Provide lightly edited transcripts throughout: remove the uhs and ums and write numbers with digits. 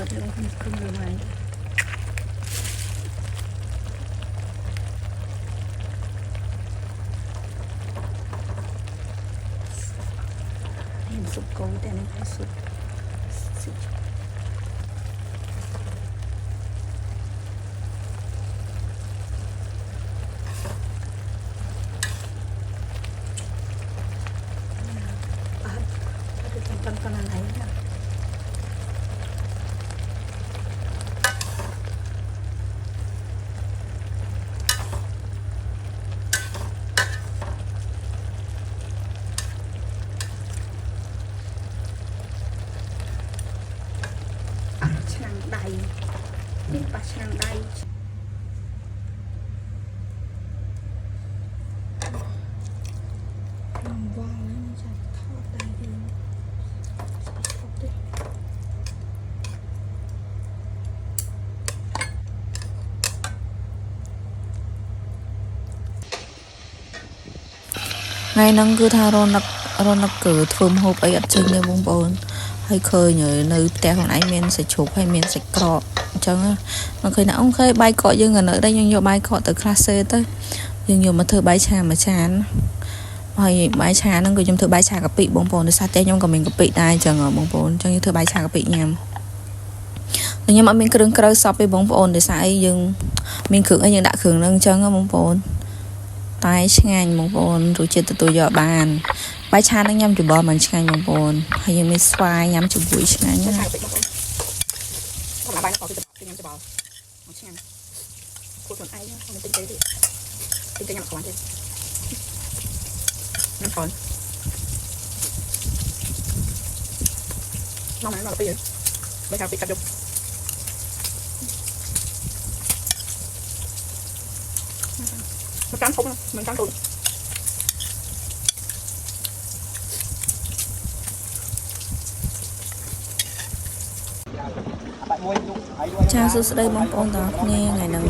bật lên không được này em sụp câu tên này phải sụp con này nhaឆ្នាំងដៃនេះប៉ះឆ្នាំងដៃវ៉ានេះចាំថតដៃវិញថ្ងៃហ្នឹងគឺថារនគឺធ្វើម្ហូបអីអត់ចេញទេបងប្អូនហើយឃើញនៅផ្ទះខ្លួនឯងមានសាច់ជ្រូកហើយមានសាច់ក្រកអញ្ចឹងមកឃើញថាអូខេបាយកកយើងក៏នៅដែរយើងយកបាយកកទៅខ្លះសេទៅយើងយកមកធ្វើបាយឆាមួយចានហើយបាយឆាហ្នឹងគឺខ្ញុំធ្វើបាយឆាកាពិបងប្អូនដោយសារតែខ្ញុំក៏មានកាពិដែរអញ្ចឹងបងប្អូនអញ្ចឹងយើងធ្វើបាយឆាកាពិញ៉ាំខ្ញុំអត់មានគ្រឿងក្រៅសពទេបងប្អូនដោយសារអីយើងមានគ្រឿងអីយើងដាក់គ្រឿងហ្នឹងអញ្ចឹងបងប្អូនតែឆ្ងាញ់បងប្អូនរសជាតិទទួលយកបានបាយឆានឹងញ៉ាំច្បល់មិនឆ្ងាញ់បងប្អូនហើយយើងមានស្វាយញ៉ាំជាមួយឆ្ងាញ់ណាស់បងបាយក៏គឺញ៉ាំច្បល់មកឆ្ងាញ់គួរខ្លួនឯងមិនទិញទេទិញញ៉ាំខ្លួនទេញ៉ាំខ្លួនមកពីបាយឆាពីកាត់យកมันการทุบนะมันการทุบចាសួស្តីបងប្អូនទាំងអស់គ្នាថ្ងៃនេះ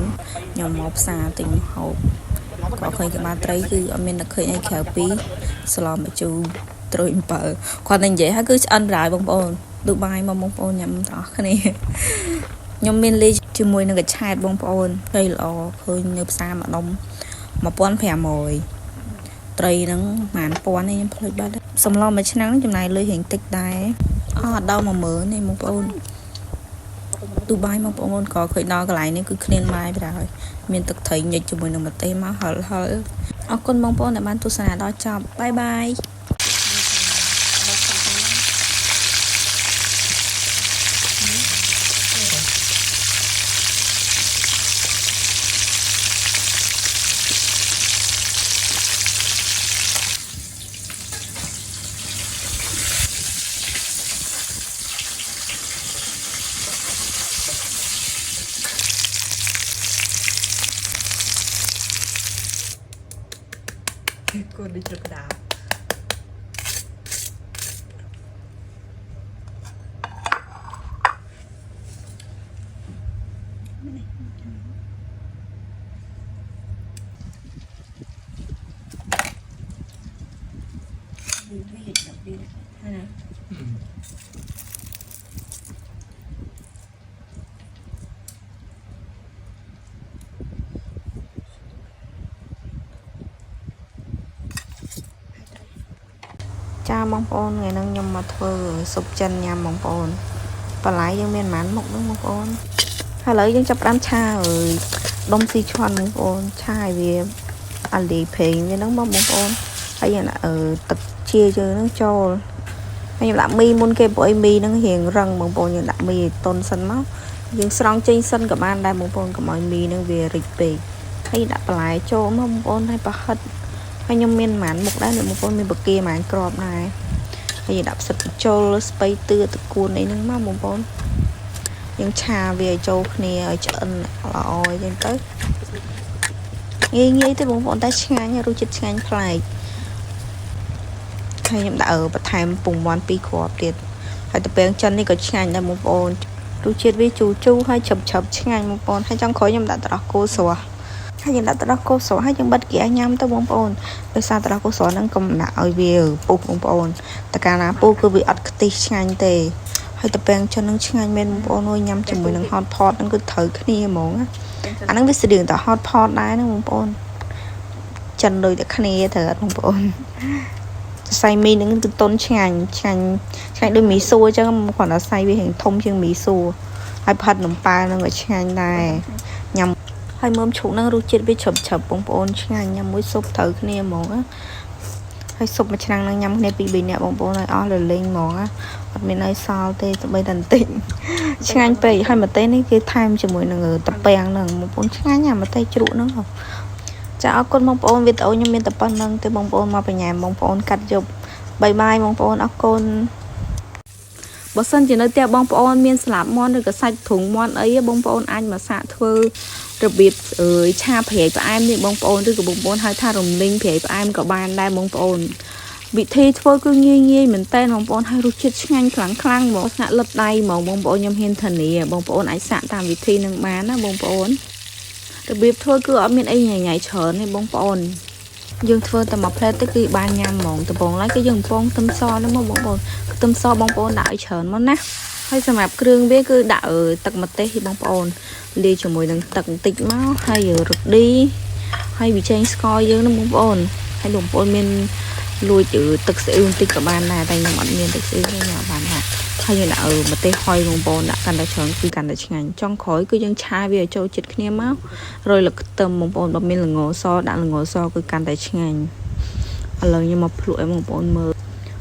ខ្ញុំមកផ្សារទិញហូបក៏ឃើញក្បាលត្រីគឺអត់មានតែឃើញអីក្រៅពីស្លម្ជូរត្រួយអំពៅគាត់តែនិយាយហើយគឺឆ្អិនដែរបងប្អូនឌូបាយមកបងប្អូនញ៉ាំទាំងអស់គ្នាខ្ញុំមានលេខជាមួយនឹងកញ្ឆែតបងប្អូនហើយល្អឃើញនៅផ្សារម្ដុំ1500ត្រីហ្នឹងប្រហែល1000នេះខ្ញុំភ្លេចបាត់សម្លមួយឆ្នាំងចំណាយលុយរៀងតិចដែរអត់ដល់10000ទេបងប្អូនទូបាយបងប្អូនក៏ឃើញដល់កន្លែងនេះគឺគ្មានម៉ាយប្រហើយមានទឹកត្រីញិចជាមួយនឹងម្ទេសមកហិលអរគុណបងប្អូនដែលបានទស្សនាដល់ចប់បាយបាយគួរដូចជ្រឹកដាវไม่เห็นแบบนี้นะ ចាបងប្អូនថ្ងៃហ្នឹងខ្ញុំមកធ្វើស៊ុបចិនញ៉ាំបងប្អូនបន្លែយើងមានប៉ុន្មានមុខហ្នឹងបងប្អូនហើយឥឡូវយើងចាប់ផ្ដើមឆាអើយដុំស៊ីឈាន់បងប្អូនឆាឲ្យវាអាលីភេងវាហ្នឹងបងប្អូនហើយយើងដាក់ទឹកជាយើងហ្នឹងចូលហើយខ្ញុំដាក់មីមុនគេព្រោះអីមីហ្នឹងរៀងរឹងបងប្អូនយើងដាក់មីឲ្យទន់សិនមកយើងស្រង់ចេញសិនក៏បានដែរបងប្អូនកុំឲ្យមីហ្នឹងវារីកពេកហើយដាក់បន្លែចូលមកបងប្អូនហើយប្រហិតហើយខ្ញុំមានប្រហែលមុខដែរបងប្អូនមានបកាប្រហែលក្របដែរហើយដាក់ផ្សិតចូលស្ពៃទឿតកួនអីហ្នឹងមកបងប្អូនយើងឆាវាឲ្យចូលគ្នាឲ្យឆ្អិនល្អអញ្ចឹងទៅងាយទេបងប្អូនតែឆ្ងាញ់រសជាតិឆ្ងាញ់ប្លែកហើយខ្ញុំដាក់បន្ថែមពងមាន់2គ្រាប់ទៀតហើយទៅពេលចិននេះក៏ឆ្ងាញ់ដែរបងប្អូនរសជាតិវាជូរហើយឆឹបឆ្ងាញ់បងប្អូនហើយចុងក្រោយខ្ញុំដាក់ត្រោះគោស្រស់ហើយយើងដាក់ទឹកដោះគោស្រស់ហើយយើងបិទក្រាស់ញ៉ាំទៅបងប្អូនដោយសារទឹកដោះគោស្រស់ហ្នឹងកុំដាក់ឲ្យវាពុះបងប្អូនតែកាលណាពុះគឺវាអត់ខ្ទិះឆ្ងាញ់ទេហ ហើយតពាំងចិននឹងឆ្ងាញ់មែនបងប្អូនអើយញ៉ាំជាមួយនឹង hot pot ហ្នឹងគឺត្រូវគ្នាហ្មងអាហ្នឹងវាស្តៀងតែ hot pot ដែរហ្នឹងបងប្អូនចិនដូចតែគ្នាត្រូវអត់បងប្អូនសរសៃមីហ្នឹងគឺតុនឆ្ងាញ់ដូចមីសួរអញ្ចឹងគ្រាន់តែសរសៃវារៀងធំជាងមីសួរហើយផាត់នំប៉ាហ្នឹងក៏ឆ្ងាញ់ដែរញ៉ាំហើយមើមជ្រូកហ្នឹងរសជាតិវាជ្រឹបបងប្អូនឆ្ងាញ់ញ៉ាំមួយស៊ុបត្រូវគ្នាហ្មងហើយស៊ុបមួយឆ្នាំងហ្នឹងញ៉ាំគ្នាពី3នាក់បងប្អូនហើយអស់លលេងហ្មងអត់មានអីសល់ទេទៅបីតែបន្តិចឆ្ងាញ់ពេកហើយម្ទេសនេះគេថែមជាមួយនឹងតពាំងហ្នឹងបងប្អូនឆ្ងាញ់អាម្ទេសជ្រក់ហ្នឹងចាអរគុណបងប្អូនវីដេអូខ្ញុំមានតែប៉ុណ្្នឹងទេបងប្អូនមកបញ្ញាបងប្អូនកាត់យប់បាយបាយបងប្អូនអរគុណបើសិនជានៅផ្ទះបងប្អូនមានស្លាបមាន់ឬក៏សាច់ទ្រុងមាន់អីបងប្អូនអាចមកសាកធ្វើរបៀបឆាប្រៃផ្អែមនេះបងប្អូនឬក៏បងប្អូនហៅថារំលីងប្រៃផ្អែមក៏បានដែរបងប្អូនវិធីធ្វើគឺងាយមែនតើបងប្អូនហើយរសជាតិឆ្ងាញ់ខ្លាំងហ្មងស្ងាត់លឹបដៃហ្មងបងប្អូនខ្ញុំហ៊ានធានាបងប្អូនអាចសាកតាមវិធីនឹងបានណាបងប្អូនរបៀបធ្វើគឺអត់មានអីញ៉ៃច្រើនទេបងប្អូនយើងធ្វើតែមួយផ្លែទៅគឺបានញ៉ាំហ្មងដំបងឡើយគឺយើងកំប៉ុងខ្ទឹមសហ្នឹងមកបងប្អូនខ្ទឹមសបងប្អូនដាក់ឲ្យច្រើនមកណាហើយសម្រាប់គ្រឿងវាគឺដាក់ទឹកម្ទេសបងប្អូនលាយជាមួយនឹងទឹកបន្តិចមកហើយរ៉ូឌីហើយវាចេញស្ករយើងហ្នឹងបងប្អូនហើយបងប្អូនមានលួចទឹកស្អ៊ីវបន្តិចក៏បានដែរតែខ្ញុំអត់មានទឹកស្អ៊ីវទេខ្ញុំអត់បានដាក់ហើយយើងដាក់ម្ទេសហុយបងប្អូនដាក់កាន់តែច្រើនគឺកាន់តែឆ្ងាញ់ចុងក្រោយគឺយើងឆាវាឲ្យចូលចិត្តគ្នាមករយលខ្ទឹមបងប្អូនបើមានល្ងសដាក់ល្ងសគឺកាន់តែឆ្ងាញ់ឥឡូវខ្ញុំមកភ្លក់ឲ្យបងប្អូនមើល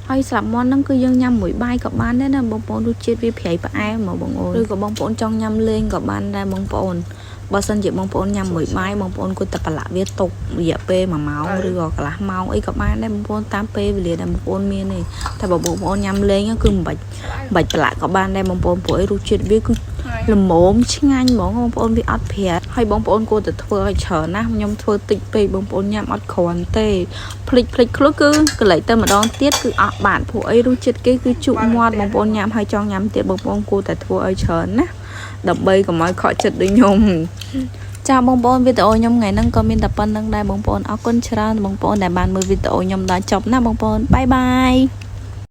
ហើយស្លាប់មាន់ហ្នឹងគឺយើងញ៉ាំមួយបាយក៏បានដែរណាបងប្អូនរសជាតិវាប្រៃផ្អែមមកបងប្អូនឬក៏បងប្អូនចង់ញ៉ាំលេងក៏បានដែរបងប្អូនបើសិនជាបងប្អូនញ៉ាំមួយបាយបងប្អូនគួរតែប្រឡាក់វាទុករយៈពេល1ម៉ោងឬក៏កន្លះម៉ោងអីក៏បានដែរបងប្អូនតាមពេលវេលាដែលបងប្អូនមានទេតែបើបងប្អូនញ៉ាំលេងគឺមិនបាច់ប្រឡាក់ក៏បានដែរបងប្អូនព្រោះអីរសជាតិវាគឺល្មមឆ្ងាញ់ហ្មងបងប្អូនវាអត់ប្រែហើយបងប្អូនគួរតែធ្វើឲ្យច្រើនណាខ្ញុំធ្វើតិចពេកបងប្អូនញ៉ាំអត់គ្រាន់ទេភ្លេចខ្លួនគឺកន្លែងទៅម្ដងទៀតគឺអត់បានព្រោះអីរសជាតិគេគឺជក់មាត់បងប្អូនញ៉ាំហើយចង់ញ៉ាំទៀតបងប្អូនគួរតែធ្វើឲ្យច្រើនណាដើម្បីកុំឲ្យខកចិត្តដូចខ្ញុំចាបងប្អូនវីដេអូខ្ញុំថ្ងៃហ្នឹងក៏មានតែប៉ុណ្្នឹងដែរបងប្អូនអរគុណច្រើនបងប្អូនដែលបានមើលវីដេអូខ្ញុំដល់ចប់ណាបងប្អូនបាយបាយ